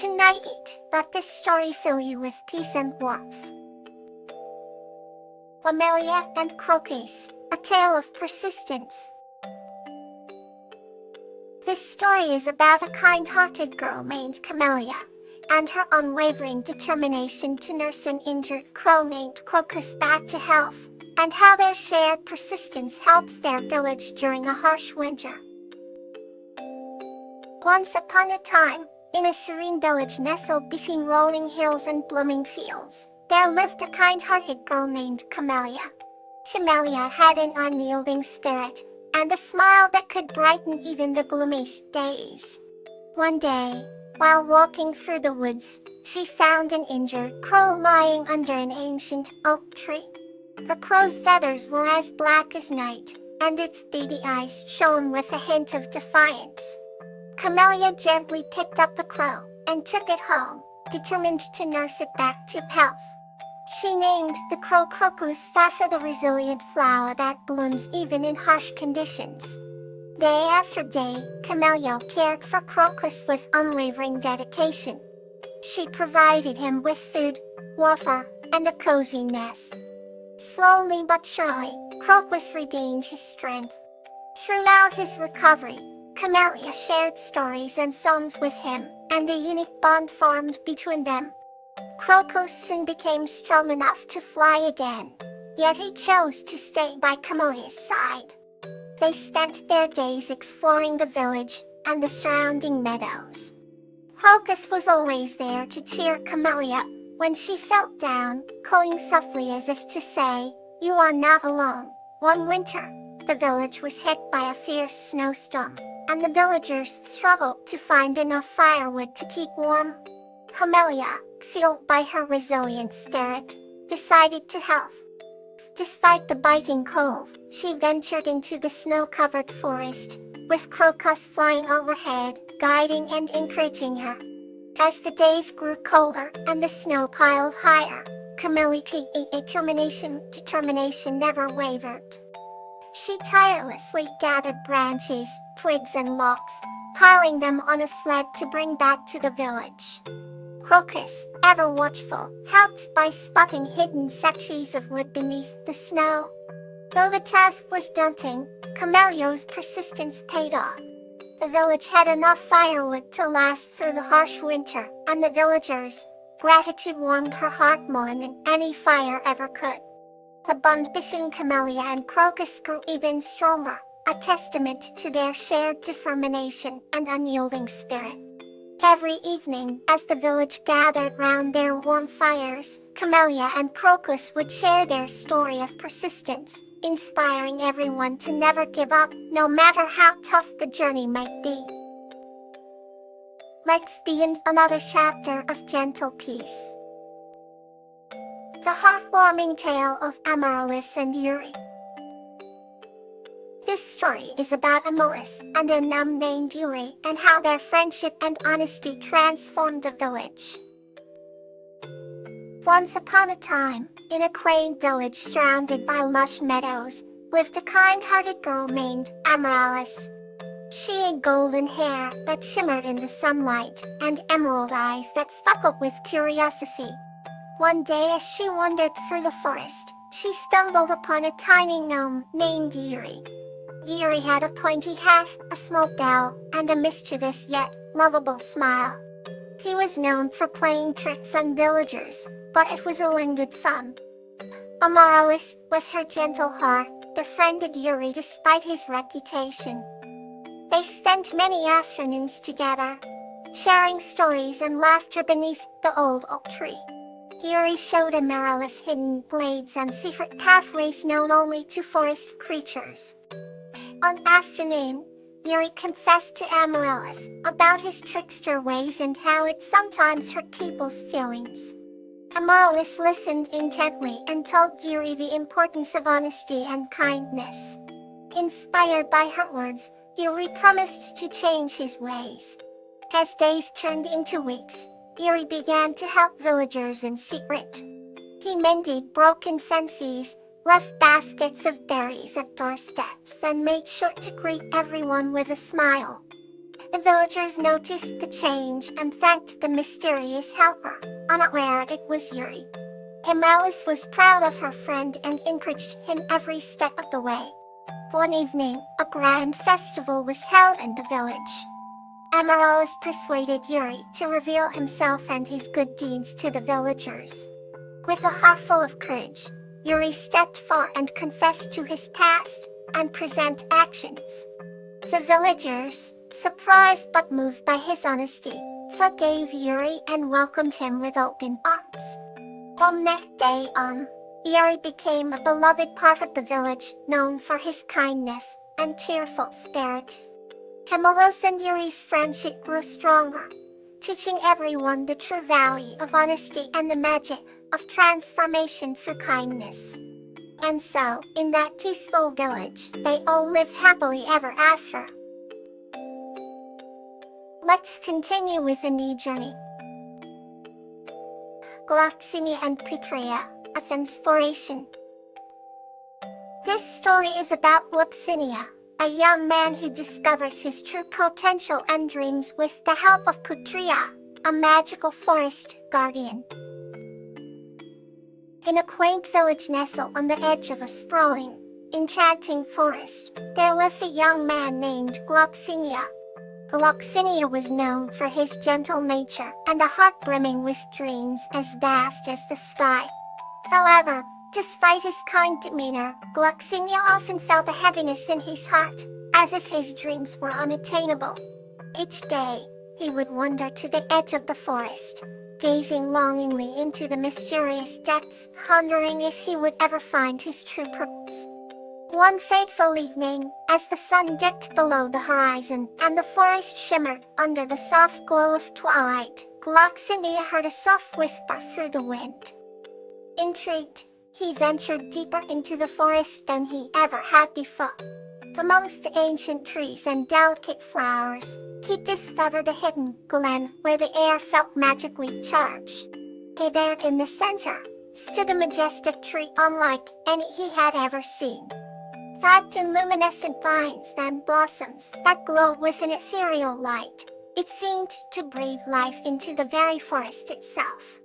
Tonight, let this story fill you with peace and warmth. Camelia and Crocus, a tale of persistence. This story is about a kind-hearted girl named Camelia, and her unwavering determination to nurse an injured crow named Crocus back to health, and how their shared persistence helps their village during a harsh winter. Once upon a time, in a serene village nestled between rolling hills and blooming fields, there lived a kind-hearted girl named Camelia. Camelia had an unyielding spirit, and a smile that could brighten even the gloomiest days. One day, while walking through the woods, she found an injured crow lying under an ancient oak tree. The crow's feathers were as black as night, and its beady eyes shone with a hint of defiance. Camelia gently picked up the crow and took it home, determined to nurse it back to health. She named the crow Crocus after the resilient flower that blooms even in harsh conditions. Day after day, Camelia cared for Crocus with unwavering dedication. She provided him with food, water, and a cozy nest. Slowly but surely, Crocus regained his strength. Throughout his recovery, Camelia shared stories and songs with him, and a unique bond formed between them. Crocus soon became strong enough to fly again, yet he chose to stay by Camelia's side. They spent their days exploring the village and the surrounding meadows. Crocus was always there to cheer Camelia when she felt down, calling softly as if to say, "You are not alone." One winter, the village was hit by a fierce snowstorm, and the villagers struggled to find enough firewood to keep warm. Camelia, fueled by her resilient spirit, decided to help. Despite the biting cold, she ventured into the snow-covered forest, with Crocus flying overhead, guiding and encouraging her. As the days grew colder and the snow piled higher, Camelia's determination never wavered. She tirelessly gathered branches, twigs and logs, piling them on a sled to bring back to the village. Crocus, ever watchful, helped by spotting hidden sections of wood beneath the snow. Though the task was daunting, Camelia's persistence paid off. The village had enough firewood to last through the harsh winter, and the villagers' gratitude warmed her heart more than any fire ever could. The bond between Camelia and Crocus grew even stronger, a testament to their shared determination and unyielding spirit. Every evening, as the village gathered round their warm fires, Camelia and Crocus would share their story of persistence, inspiring everyone to never give up, no matter how tough the journey might be. Let's begin another chapter of gentle peace. The heartwarming tale of Amaryllis and Yuri. This story is about Amaryllis and a gnome named Yuri, and how their friendship and honesty transformed a village. Once upon a time, in a quaint village surrounded by lush meadows, lived a kind-hearted girl named Amaryllis. She had golden hair that shimmered in the sunlight, and emerald eyes that sparkled with curiosity. One day as she wandered through the forest, she stumbled upon a tiny gnome named Yuri. Yuri had a pointy hat, a small bell, and a mischievous yet lovable smile. He was known for playing tricks on villagers, but it was all in good fun. Amaryllis, with her gentle heart, befriended Yuri despite his reputation. They spent many afternoons together, sharing stories and laughter beneath the old oak tree. Yuri showed Amaryllis hidden glades and secret pathways known only to forest creatures. One afternoon, Yuri confessed to Amaryllis about his trickster ways and how it sometimes hurt people's feelings. Amaryllis listened intently and told Yuri the importance of honesty and kindness. Inspired by her words, Yuri promised to change his ways. As days turned into weeks, Yuri began to help villagers in secret. He mended broken fences, left baskets of berries at doorsteps, and made sure to greet everyone with a smile. The villagers noticed the change and thanked the mysterious helper, unaware it was Yuri. Immerse was proud of her friend and encouraged him every step of the way. One evening, a grand festival was held in the village. Immerse persuaded Yuri to reveal himself and his good deeds to the villagers. With a heart full of courage, Yuri stepped forward and confessed to his past and present actions. The villagers, surprised but moved by his honesty, forgave Yuri and welcomed him with open arms. From that day on, Yuri became a beloved part of the village, known for his kindness and cheerful spirit. Immerse and Yuri's friendship grew stronger, teaching everyone the true value of honesty and the magic of transformation through kindness. And so, in that peaceful village, they all lived happily ever after. Let's continue with a new journey. Gloxinia and Petrea, a Inspiration. This story is about Gloxinia, a young man who discovers his true potential and dreams with the help of Petrea, a magical forest guardian. In a quaint village nestled on the edge of a sprawling, enchanting forest, there lived a young man named Gloxinia. Gloxinia was known for his gentle nature and a heart brimming with dreams as vast as the sky. However, despite his kind demeanor, Gloxinia often felt a heaviness in his heart, as if his dreams were unattainable. Each day, he would wander to the edge of the forest, gazing longingly into the mysterious depths, wondering if he would ever find his true purpose. One fateful evening, as the sun dipped below the horizon and the forest shimmered under the soft glow of twilight, Gloxinia heard a soft whisper through the wind. Intrigued, he ventured deeper into the forest than he ever had before. Amongst the ancient trees and delicate flowers, he discovered a hidden glen where the air felt magically charged. There in the center stood a majestic tree unlike any he had ever seen. Wrapped in luminescent vines and blossoms that glowed with an ethereal light, it seemed to breathe life into the very forest itself.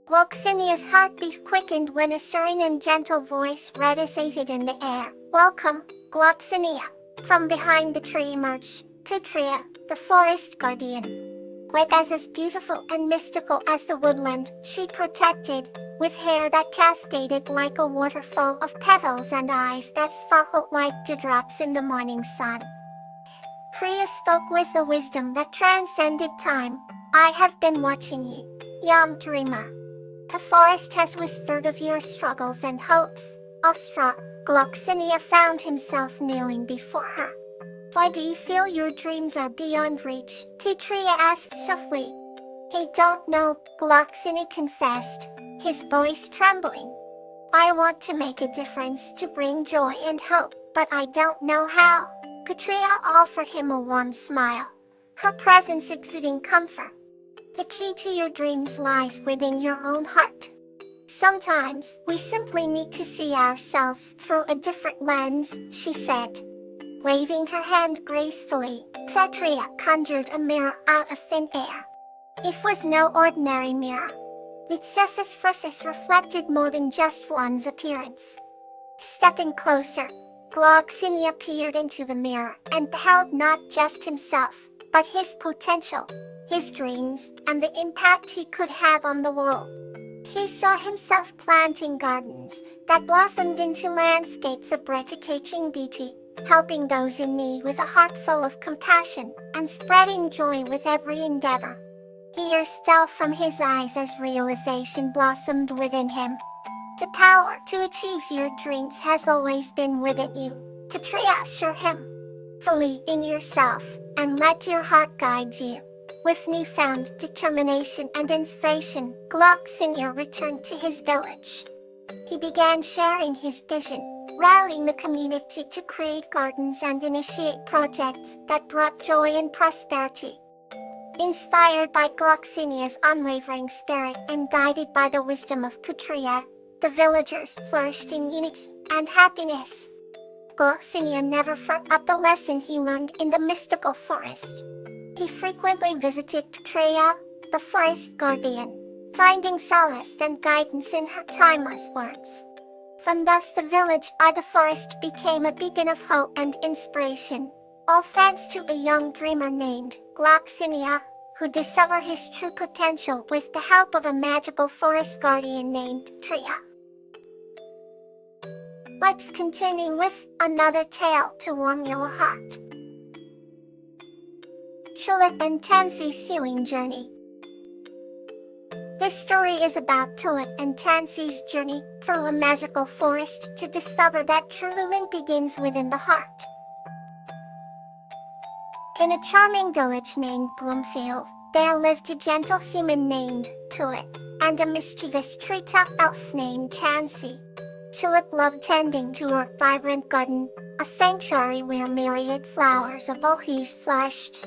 Gloxinia's heartbeat quickened when a serene and gentle voice resonated in the air. "Welcome, Gloxinia." From behind the tree emerged Petrea, the forest guardian. With eyes as beautiful and mystical as the woodland she protected, with hair that cascaded like a waterfall of petals and eyes that sparkled like dewdrops in the morning sun. Petrea spoke with a wisdom that transcended time. "I have been watching you, young dreamer. The forest has whispered of your struggles and hopes." Awestruck, Gloxinia found himself kneeling before her. "Why do you feel your dreams are beyond reach?" Petrea asked softly. "I don't know," Gloxinia confessed, his voice trembling. "I want to make a difference, to bring joy and hope, but I don't know how." Petrea offered him a warm smile, her presence exuding comfort. "The key to your dreams lies within your own heart. Sometimes, we simply need to see ourselves through a different lens," she said. Waving her hand gracefully, Petrea conjured a mirror out of thin air. It was no ordinary mirror. Its surface reflected more than just one's appearance. Stepping closer, Gloxinia peered into the mirror and beheld not just himself, but his potential, his dreams, and the impact he could have on the world. He saw himself planting gardens that blossomed into landscapes of breathtaking beauty, helping those in need with a heart full of compassion, and spreading joy with every endeavor. Tears fell from his eyes as realization blossomed within him. "The power to achieve your dreams has always been within you," Petrea assured him. "Believe in yourself, and let your heart guide you." With newfound determination and inspiration, Gloxinia returned to his village. He began sharing his vision, rallying the community to create gardens and initiate projects that brought joy and prosperity. Inspired by Gloxinia's unwavering spirit and guided by the wisdom of Petrea, the villagers flourished in unity and happiness. Gloxinia never forgot the lesson he learned in the mystical forest. He frequently visited Treya, the forest guardian, finding solace and guidance in her timeless words. From thus the village by the forest became a beacon of hope and inspiration, all thanks to a young dreamer named Gloxinia, who discovered his true potential with the help of a magical forest guardian named Treya. Let's continue with another tale to warm your heart. Tulip and Tansy's Healing Journey. This story is about Tulip and Tansy's journey through a magical forest to discover that true healing begins within the heart. In a charming village named Bloomfield, there lived a gentle human named Tulip, and a mischievous treetop elf named Tansy. Tulip loved tending to her vibrant garden, a sanctuary where myriad flowers of all hues flourished.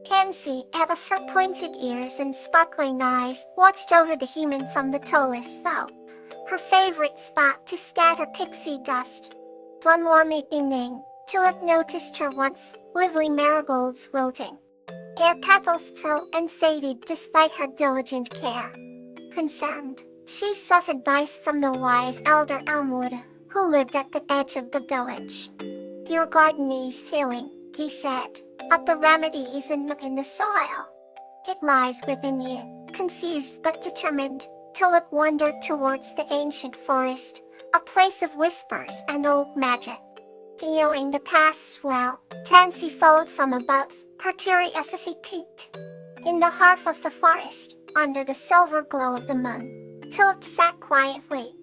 Tansy, with her pointed ears and sparkling eyes, watched over the human from the tallest bough, her favorite spot to scatter pixie dust. One warm evening, Tulip noticed her once lively marigolds wilting. Their petals fell and faded despite her diligent care. Concerned, she sought advice from the wise elder Elmwood, who lived at the edge of the village. "Your garden needs healing," he said, "but the remedy isn't in the soil. It lies within you." Confused but determined, Tulip wandered towards the ancient forest, a place of whispers and old magic. Feeling the path's well, Tansy followed from above, her curiosity piqued. In the heart of the forest, under the silver glow of the moon, Tulip sat quietly.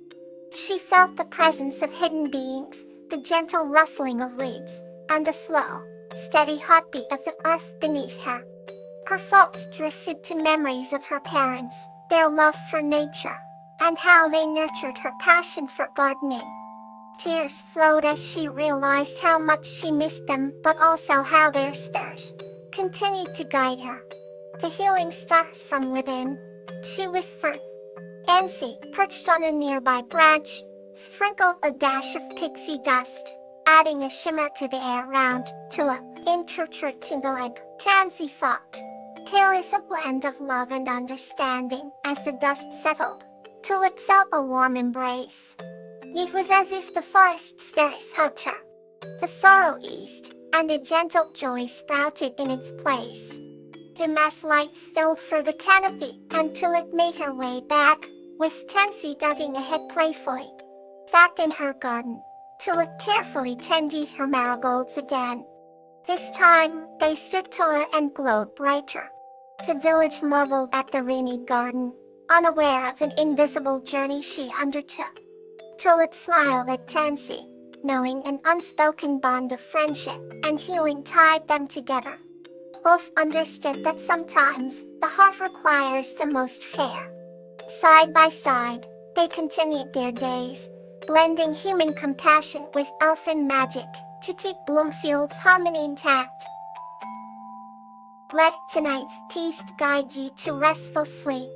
She felt the presence of hidden beings, the gentle rustling of leaves, and the slow, steady heartbeat of the earth beneath her. Her thoughts drifted to memories of her parents, their love for nature, and how they nurtured her passion for gardening. Tears flowed as she realized how much she missed them, but also how their spirits continued to guide her. "The healing starts from within," she whispered. Tansy, perched on a nearby branch, sprinkled a dash of pixie dust, adding a shimmer to the air round Tulip. In true tingling, Tansy thought. "There is a blend of love and understanding." As the dust settled, Tulip felt a warm embrace. It was as if the forest spirits hugged her. The sorrow eased, and a gentle joy sprouted in its place. The mass lights filled through the canopy, and Tulip made her way back, with Tansy darting ahead playfully. Back in her garden, Tulip carefully tended her marigolds again. This time, they stood taller and glowed brighter. The village marveled at the renewed garden, unaware of an invisible journey she undertook. Tulip smiled at Tansy, knowing an unspoken bond of friendship and healing tied them together. Both understood that sometimes the heart requires the most care. Side by side, they continued their days, blending human compassion with elfin magic to keep Bloomfield's harmony intact. Let tonight's peace guide you to restful sleep.